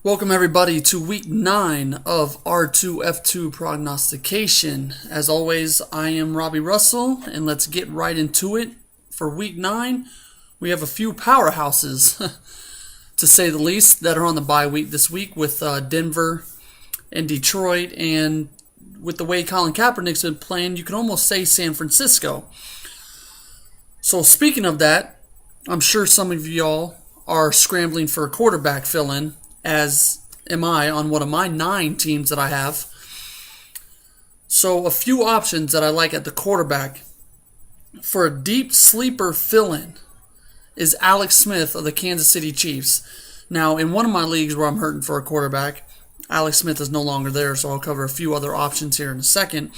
Welcome everybody to week 9 of R2 F2 Prognostication. As always, I am Robbie Russell, and let's get right into it. For week 9, we have a few powerhouses, to say the least, that are on the bye week this week with Denver and Detroit, and with the way Colin Kaepernick's been playing, you can almost say San Francisco. So speaking of that, I'm sure some of y'all are scrambling for a quarterback fill-in, as am I on one of my 9 teams that I have. So a few options that I like at the quarterback for a deep sleeper fill-in is Alex Smith of the Kansas City Chiefs. Now, in one of my leagues where I'm hurting for a quarterback, Alex Smith is no longer there, so I'll cover a few other options here in a second.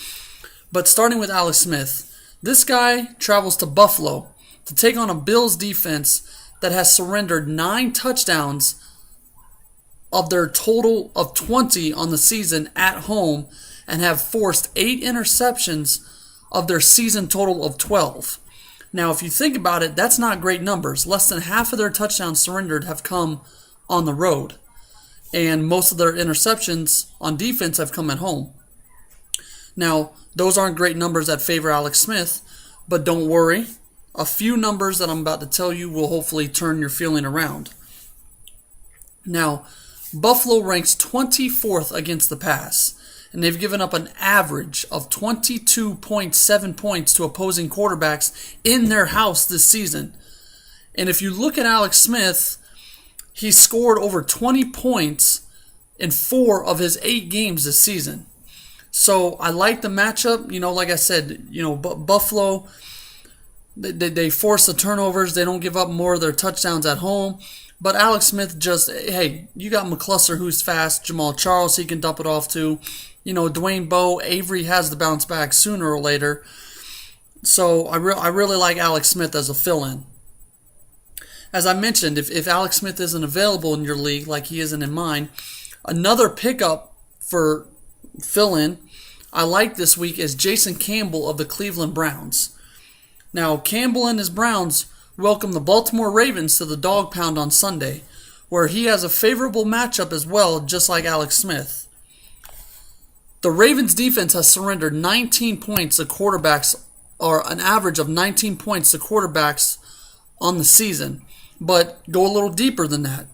But starting with Alex Smith, this guy travels to Buffalo to take on a Bills defense that has surrendered 9 touchdowns of their total of 20 on the season at home and have forced 8 interceptions of their season total of 12. Now, if you think about it, that's not great numbers. Less than half of their touchdowns surrendered have come on the road, and most of their interceptions on defense have come at home. Now, those aren't great numbers that favor Alex Smith, but don't worry. A few numbers that I'm about to tell you will hopefully turn your feeling around. Now, Buffalo ranks 24th against the pass, and they've given up an average of 22.7 points to opposing quarterbacks in their house this season. And if you look at Alex Smith, he scored over 20 points in 4 of his 8 games this season. So I like the matchup. Like I said, Buffalo, they force the turnovers. They don't give up more of their touchdowns at home. But Alex Smith you got McCluster who's fast, Jamal Charles he can dump it off to. Dwayne Bowe, Avery has to bounce back sooner or later. So I really like Alex Smith as a fill-in. As I mentioned, if Alex Smith isn't available in your league like he isn't in mine, another pickup for fill-in I like this week is Jason Campbell of the Cleveland Browns. Now, Campbell and his Browns welcome the Baltimore Ravens to the Dog Pound on Sunday, where he has a favorable matchup as well, just like Alex Smith. The Ravens defense has surrendered 19 points to quarterbacks, or an average of 19 points to quarterbacks on the season, but go a little deeper than that.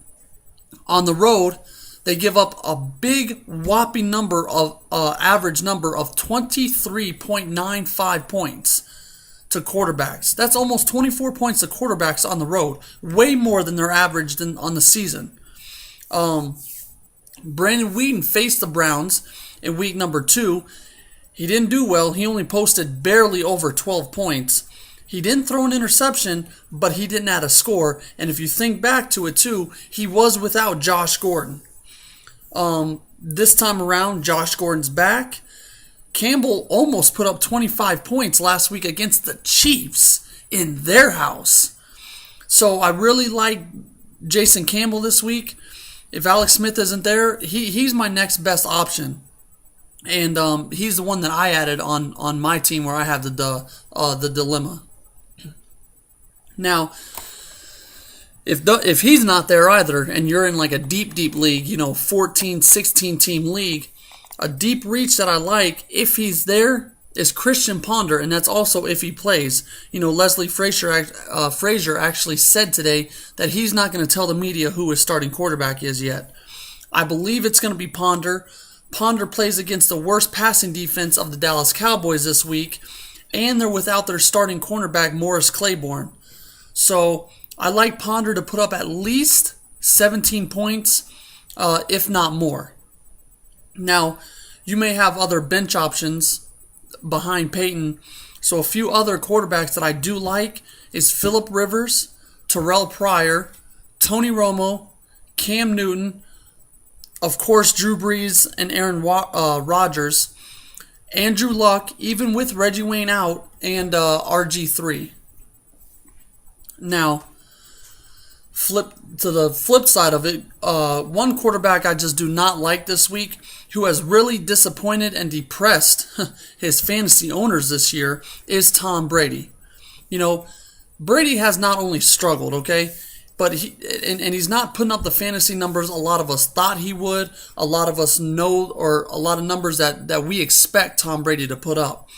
On the road, they give up a big whopping average number of 23.95 points to quarterbacks. That's almost 24 points to quarterbacks on the road. Way more than their average on the season. Brandon Weeden faced the Browns in week number 2. He didn't do well. He only posted barely over 12 points. He didn't throw an interception, but he didn't add a score. And if you think back to it too, he was without Josh Gordon. This time around, Josh Gordon's back. Campbell almost put up 25 points last week against the Chiefs in their house. So I really like Jason Campbell this week. If Alex Smith isn't there, he's my next best option. And he's the one that I added on my team where I have the dilemma. Now, if he's not there either, and you're in like a deep league, 14, 16 team league, a deep reach that I like, if he's there, is Christian Ponder, and that's also if he plays. Leslie Frazier actually said today that he's not going to tell the media who his starting quarterback is yet. I believe it's going to be Ponder. Ponder plays against the worst passing defense of the Dallas Cowboys this week, and they're without their starting cornerback, Morris Claiborne. So I like Ponder to put up at least 17 points, if not more. Now, you may have other bench options behind Peyton. So a few other quarterbacks that I do like is Phillip Rivers, Terrell Pryor, Tony Romo, Cam Newton, of course Drew Brees and Aaron Rodgers, Andrew Luck, even with Reggie Wayne out, and RG3. Now, flip to the flip side of it, one quarterback I just do not like this week, who has really disappointed and depressed his fantasy owners this year, is Tom Brady. Brady has not only struggled, okay? But he's not putting up the fantasy numbers a lot of us thought he would. A lot of us know, or a lot of numbers that we expect Tom Brady to put up.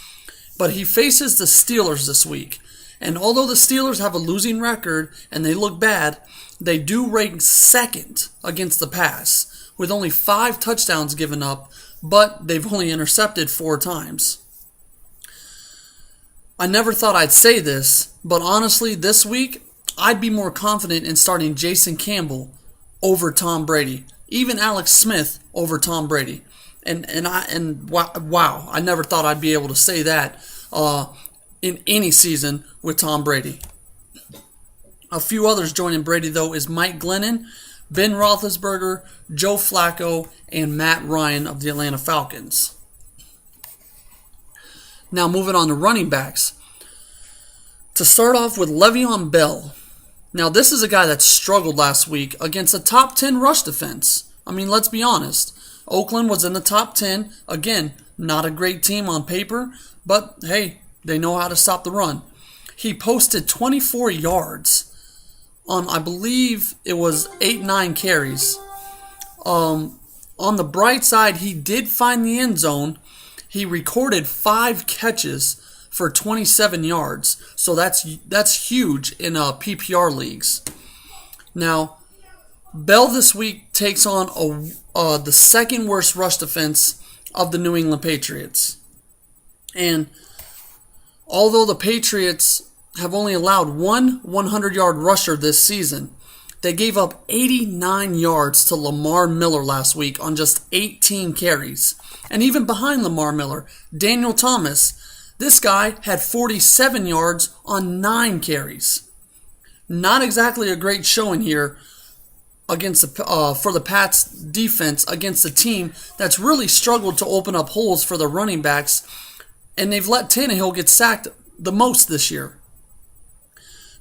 But he faces the Steelers this week. And although the Steelers have a losing record and they look bad, they do rank second against the pass, with only 5 touchdowns given up, but they've only intercepted 4 times. I never thought I'd say this, but honestly, this week, I'd be more confident in starting Jason Campbell over Tom Brady, even Alex Smith over Tom Brady. And wow, I never thought I'd be able to say that in any season with Tom Brady. A few others joining Brady, though, is Mike Glennon, Ben Roethlisberger, Joe Flacco, and Matt Ryan of the Atlanta Falcons. Now moving on to running backs. To start off with Le'Veon Bell. Now this is a guy that struggled last week against a top 10 rush defense. I mean, let's be honest. Oakland was in the top 10. Again, not a great team on paper, but hey, they know how to stop the run. He posted 24 yards on, I believe it was 8-9 carries. On the bright side, he did find the end zone. He recorded 5 catches for 27 yards. So that's huge in PPR leagues. Now, Bell this week takes on the second worst rush defense of the New England Patriots. And although the Patriots have only allowed one 100-yard rusher this season, they gave up 89 yards to Lamar Miller last week on just 18 carries. And even behind Lamar Miller, Daniel Thomas, this guy had 47 yards on 9 carries. Not exactly a great showing here against for the Pats defense against a team that's really struggled to open up holes for the running backs, and they've let Tannehill get sacked the most this year.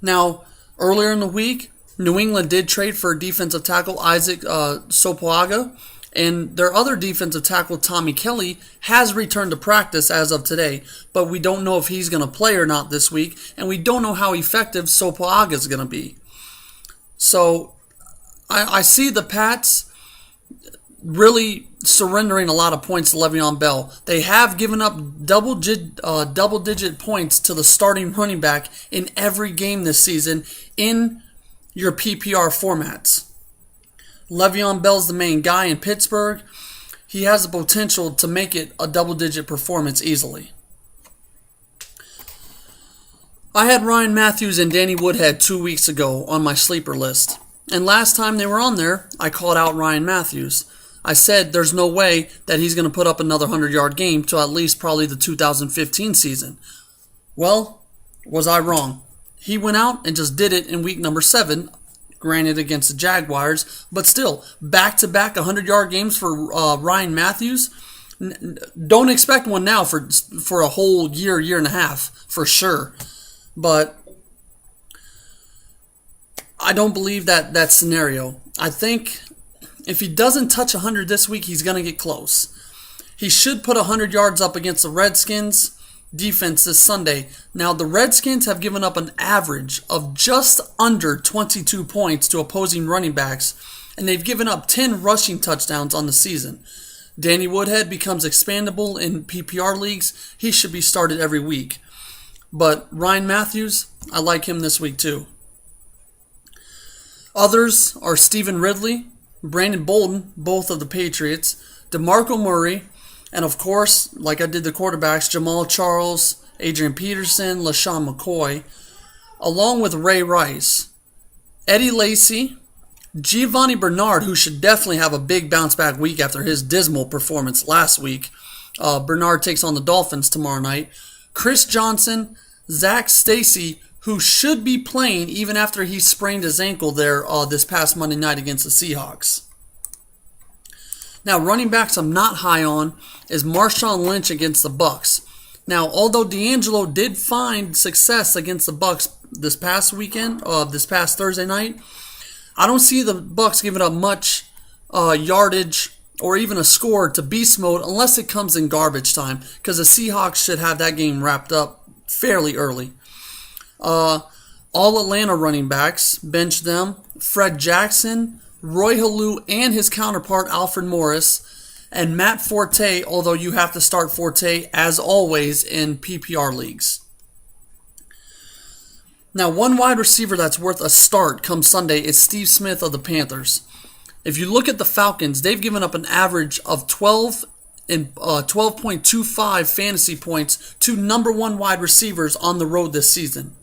Now, earlier in the week, New England did trade for defensive tackle Isaac Sopoaga, and their other defensive tackle, Tommy Kelly, has returned to practice as of today, but we don't know if he's going to play or not this week, and we don't know how effective Sopoaga is going to be. So I see the Pats really surrendering a lot of points to Le'Veon Bell. They have given up double-digit points to the starting running back in every game this season in your PPR formats. Le'Veon Bell's the main guy in Pittsburgh. He has the potential to make it a double-digit performance easily. I had Ryan Matthews and Danny Woodhead 2 weeks ago on my sleeper list. And last time they were on there, I called out Ryan Matthews. I said there's no way that he's going to put up another 100-yard game till at least probably the 2015 season. Well, was I wrong? He went out and just did it in week number 7, granted against the Jaguars, but still, back-to-back 100-yard games for Ryan Matthews. Don't expect one now for a whole year and a half, for sure. But I don't believe that scenario. I think if he doesn't touch 100 this week, he's going to get close. He should put 100 yards up against the Redskins defense this Sunday. Now, the Redskins have given up an average of just under 22 points to opposing running backs, and they've given up 10 rushing touchdowns on the season. Danny Woodhead becomes expandable in PPR leagues. He should be started every week. But Ryan Matthews, I like him this week too. Others are Stephen Ridley, Brandon Bolden, both of the Patriots, DeMarco Murray, and of course, like I did the quarterbacks, Jamal Charles, Adrian Peterson, LaShawn McCoy, along with Ray Rice, Eddie Lacy, Giovanni Bernard, who should definitely have a big bounce-back week after his dismal performance last week. Bernard takes on the Dolphins tomorrow night. Chris Johnson, Zach Stacy, who should be playing even after he sprained his ankle there this past Monday night against the Seahawks. Now, running backs I'm not high on is Marshawn Lynch against the Bucs. Now, although D'Angelo did find success against the Bucs this past weekend, this past Thursday night, I don't see the Bucs giving up much yardage or even a score to beast mode unless it comes in garbage time, because the Seahawks should have that game wrapped up fairly early. All Atlanta running backs, bench them. Fred Jackson, Roy Halou, and his counterpart Alfred Morris, and Matt Forte, although you have to start Forte, as always, in PPR leagues. Now, one wide receiver that's worth a start come Sunday is Steve Smith of the Panthers. If you look at the Falcons, they've given up an average of 12.25 fantasy points to number one wide receivers on the road this season.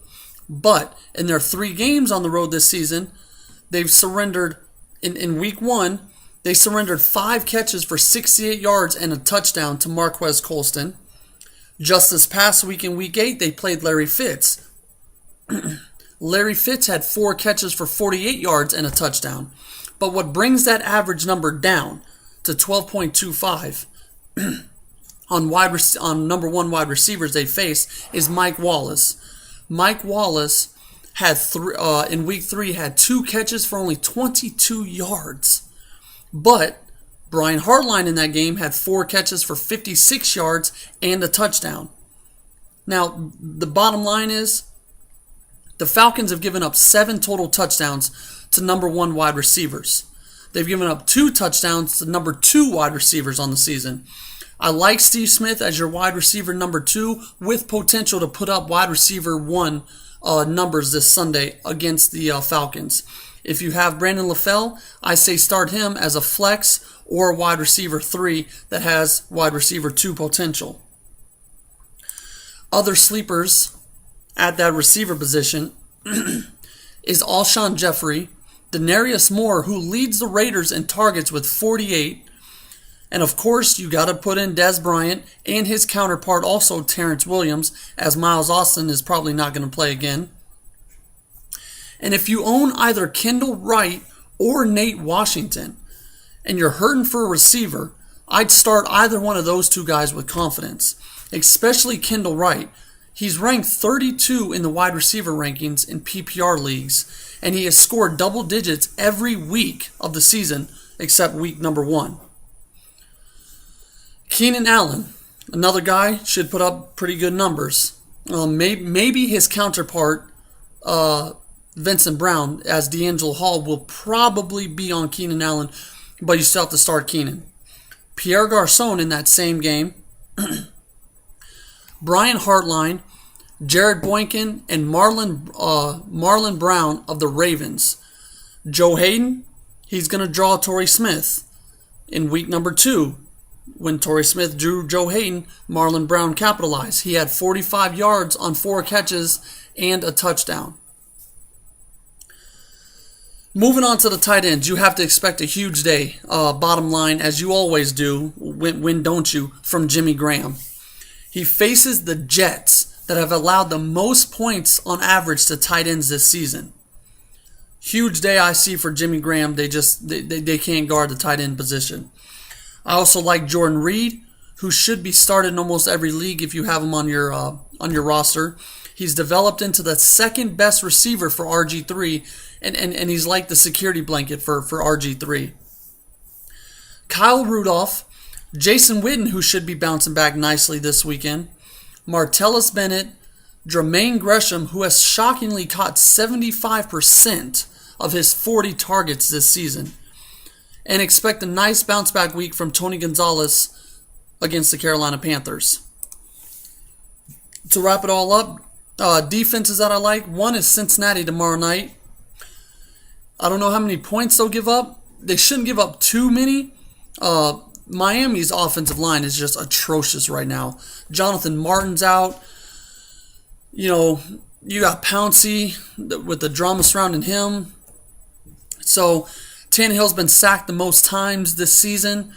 But in their 3 games on the road this season, they've surrendered, in week 1, they surrendered 5 catches for 68 yards and a touchdown to Marquez Colston. Just this past week in week 8, they played Larry Fitz. Larry Fitz had 4 catches for 48 yards and a touchdown. But what brings that average number down to 12.25 on number one wide receivers they face is Mike Wallace. Mike Wallace had in week 3 had 2 catches for only 22 yards. But Brian Hartline in that game had 4 catches for 56 yards and a touchdown. Now, the bottom line is the Falcons have given up 7 total touchdowns to number 1 wide receivers. They've given up 2 touchdowns to number 2 wide receivers on the season. I like Steve Smith as your wide receiver number 2 with potential to put up wide receiver 1 numbers this Sunday against the Falcons. If you have Brandon LaFell, I say start him as a flex or a wide receiver 3 that has wide receiver 2 potential. Other sleepers at that receiver position is Alshon Jeffrey, Denarius Moore, who leads the Raiders in targets with 48, and of course you got to put in Dez Bryant and his counterpart also Terrence Williams, as Miles Austin is probably not going to play again. And if you own either Kendall Wright or Nate Washington and you're hurting for a receiver, I'd start either one of those 2 guys with confidence, especially Kendall Wright. He's ranked 32 in the wide receiver rankings in PPR leagues, and he has scored double digits every week of the season except week number 1. Keenan Allen, another guy, should put up pretty good numbers. Maybe his counterpart, Vincent Brown, as D'Angelo Hall, will probably be on Keenan Allen, but you still have to start Keenan. Pierre Garçon in that same game. Brian Hartline, Jared Boykin, and Marlon Brown of the Ravens. Joe Hayden, he's going to draw Torrey Smith. In week number 2, when Torrey Smith drew Joe Hayden, Marlon Brown capitalized. He had 45 yards on 4 catches and a touchdown. Moving on to the tight ends, you have to expect a huge day, bottom line, as you always do, when don't you, from Jimmy Graham. He faces the Jets that have allowed the most points on average to tight ends this season. Huge day I see for Jimmy Graham. They can't guard the tight end position. I also like Jordan Reed, who should be started in almost every league if you have him on your roster. He's developed into the second best receiver for RG3, and he's like the security blanket for RG3. Kyle Rudolph, Jason Witten, who should be bouncing back nicely this weekend, Martellus Bennett, Jermaine Gresham, who has shockingly caught 75% of his 40 targets this season, and expect a nice bounce-back week from Tony Gonzalez against the Carolina Panthers. To wrap it all up, defenses that I like, one is Cincinnati tomorrow night. I don't know how many points they'll give up. They shouldn't give up too many. Miami's offensive line is just atrocious right now. Jonathan Martin's out. You got Pouncey with the drama surrounding him. So Tannehill's been sacked the most times this season.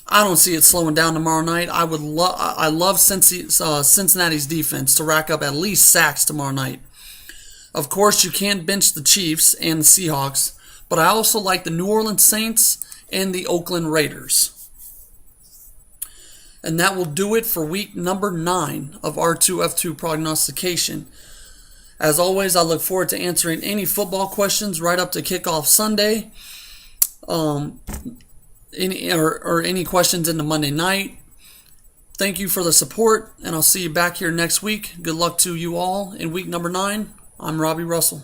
I don't see it slowing down tomorrow night. I love Cincinnati's defense to rack up at least sacks tomorrow night. Of course, you can't bench the Chiefs and the Seahawks, but I also like the New Orleans Saints and the Oakland Raiders. And that will do it for week number 9 of R2 F2 Prognostication. As always, I look forward to answering any football questions right up to kickoff Sunday. Any questions into Monday night. Thank you for the support, and I'll see you back here next week. Good luck to you all in week number 9 I'm Robbie Russell.